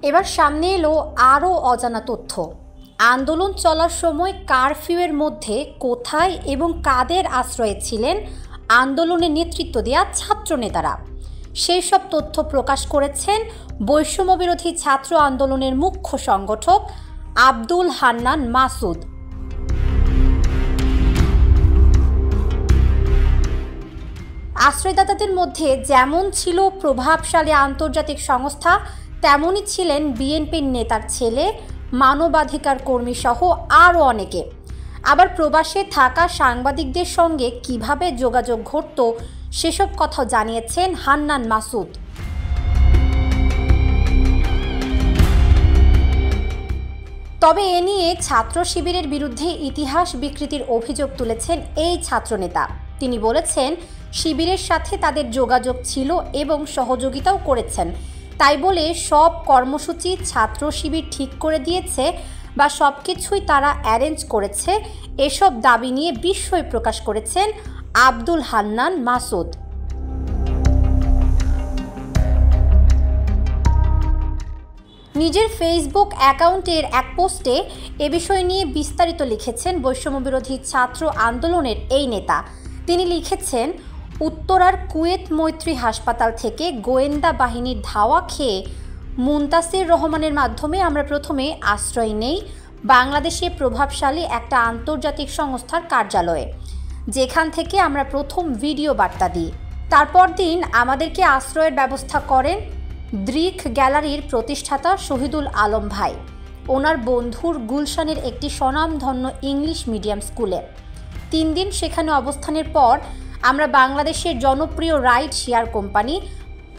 এবার সামনে এলো আরও অজানা তথ্য। আন্দোলন চলার সময় কারফিউয়ের মধ্যে কোথায় এবং কাদের আশ্রয়ে ছিলেন আন্দোলনে নেতৃত্ব দেওয়া ছাত্রনেতারা, সেই সব তথ্য প্রকাশ করেছেন বৈষম্যবিরোধী ছাত্র আন্দোলনের মুখ্য সংগঠক আব্দুল হান্নান মাসুদ। আশ্রয়দাতাদের মধ্যে যেমন ছিল প্রভাবশালী আন্তর্জাতিক সংস্থা, তেমনই ছিলেন বিএনপির নেতার ছেলে, মানবাধিকার কর্মী সহ আরও অনেকে। আবার প্রবাসে থাকা সাংবাদিকদের সঙ্গে কিভাবে যোগাযোগ ঘটত সেসব কথা জানিয়েছেন হান্নান মাসুদ। তবে এ নিয়ে ছাত্র শিবিরের বিরুদ্ধে ইতিহাস বিকৃতির অভিযোগ তুলেছেন এই ছাত্রনেতা। তিনি বলেছেন, শিবিরের সাথে তাদের যোগাযোগ ছিল এবং সহযোগিতাও করেছেন, তাই বলে সব কর্মসূচি ছাত্র শিবির ঠিক করে দিয়েছে বা সব কিছুই তারা অ্যারেঞ্জ করেছে, এসব দাবি নিয়ে বিস্ময় প্রকাশ করেছেন আব্দুল হান্নান মাসুদ। নিজের ফেসবুক অ্যাকাউন্টের এক পোস্টে এ বিষয় নিয়ে বিস্তারিত লিখেছেন বৈষম্যবিরোধী ছাত্র আন্দোলনের এই নেতা। তিনি লিখেছেন, উত্তরার কুয়েত মৈত্রী হাসপাতাল থেকে গোয়েন্দা বাহিনীর ধাওয়া খেয়ে মুনতাসির রহমানের মাধ্যমে আমরা প্রথমে আশ্রয় নেই বাংলাদেশে প্রভাবশালী একটা আন্তর্জাতিক সংস্থার কার্যালয়ে, যেখান থেকে আমরা প্রথম ভিডিও বার্তা দিই। তারপর দিন আমাদেরকে আশ্রয়ের ব্যবস্থা করেন দৃক গ্যালারির প্রতিষ্ঠাতা শহীদুল আলম ভাই, ওনার বন্ধুর গুলশানের একটি স্বনামধন্য ইংলিশ মিডিয়াম স্কুলে। 3 দিন সেখানে অবস্থানের পর আমরা বাংলাদেশের জনপ্রিয় রাইড শেয়ার কোম্পানি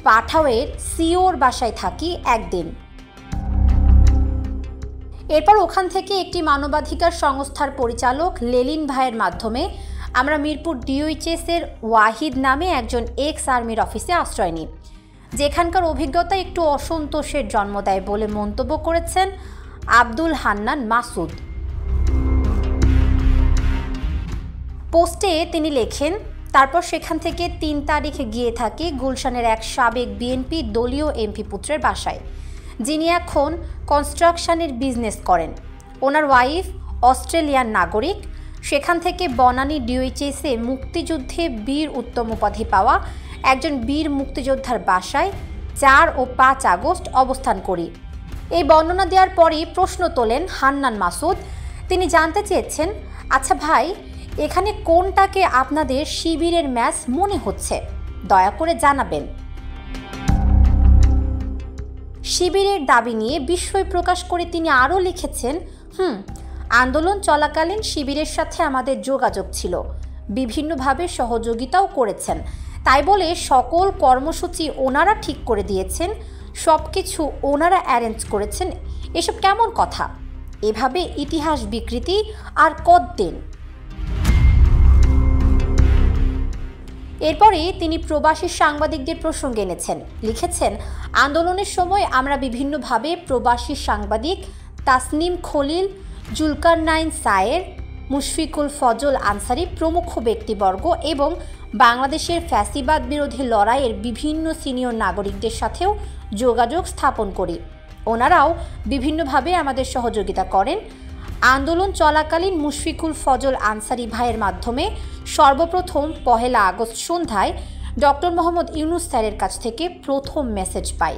পাঠাওয়ের সিওর বাসায় থাকি একদিন। এরপর ওখান থেকে একটি মানবাধিকার সংস্থার পরিচালক লেলিন ভাইয়ের মাধ্যমে আমরা মিরপুর ডিওইচএসের ওয়াহিদ নামে একজন এক্স আর্মির অফিসে আশ্রয় নিই, যেখানকার অভিজ্ঞতা একটু অসন্তোষের জন্ম দেয় বলে মন্তব্য করেছেন আব্দুল হান্নান মাসুদ। পোস্টে তিনি লেখেন, তারপর সেখান থেকে 3 তারিখে গিয়ে থাকি গুলশানের এক সাবেক বিএনপি দলীয় এমপি পুত্রের বাসায়, যিনি এখন কনস্ট্রাকশনের বিজনেস করেন। ওনার ওয়াইফ অস্ট্রেলিয়ান নাগরিক। সেখান থেকে বনানী ডিওইচএসে মুক্তিযুদ্ধে বীর উত্তম উপাধি পাওয়া একজন বীর মুক্তিযোদ্ধার বাসায় 4 ও 5 আগস্ট অবস্থান করি। এই বর্ণনা দেওয়ার পরই প্রশ্ন তোলেন হান্নান মাসুদ। তিনি জানতে চেয়েছেন, আচ্ছা ভাই, এখানে কোনটাকে আপনাদের শিবিরের ম্যাচ মনে হচ্ছে, দয়া করে জানাবেন। শিবিরের দাবি নিয়ে বিস্ময় প্রকাশ করে তিনি আরও লিখেছেন, আন্দোলন চলাকালীন শিবিরের সাথে আমাদের যোগাযোগ ছিল, বিভিন্নভাবে সহযোগিতাও করেছেন, তাই বলে সকল কর্মসূচি ওনারা ঠিক করে দিয়েছেন, সব কিছু ওনারা অ্যারেঞ্জ করেছেন, এসব কেমন কথা? এভাবে ইতিহাস বিকৃতি আর কতদিন? এরপরে তিনি প্রবাসী সাংবাদিকদের প্রসঙ্গে এনেছেন, লিখেছেন, আন্দোলনের সময় আমরা বিভিন্নভাবে প্রবাসী সাংবাদিক তাসনিম খলিল, জুলকারনাইন সায়ের, মুশফিকুল ফজল আনসারি প্রমুখ ব্যক্তিবর্গ এবং বাংলাদেশের ফ্যাসিবাদ বিরোধী লড়াইয়ের বিভিন্ন সিনিয়র নাগরিকদের সাথেও যোগাযোগ স্থাপন করি। ওনারাও বিভিন্নভাবে আমাদের সহযোগিতা করেন। আন্দোলন চলাকালীন মুশফিকুল ফজল আনসারি ভাইয়ের মাধ্যমে সর্বপ্রথম 1 আগস্ট সন্ধ্যায় ডক্টর মোহাম্মদ ইউনুস স্যারের কাছ থেকে প্রথম মেসেজ পাই।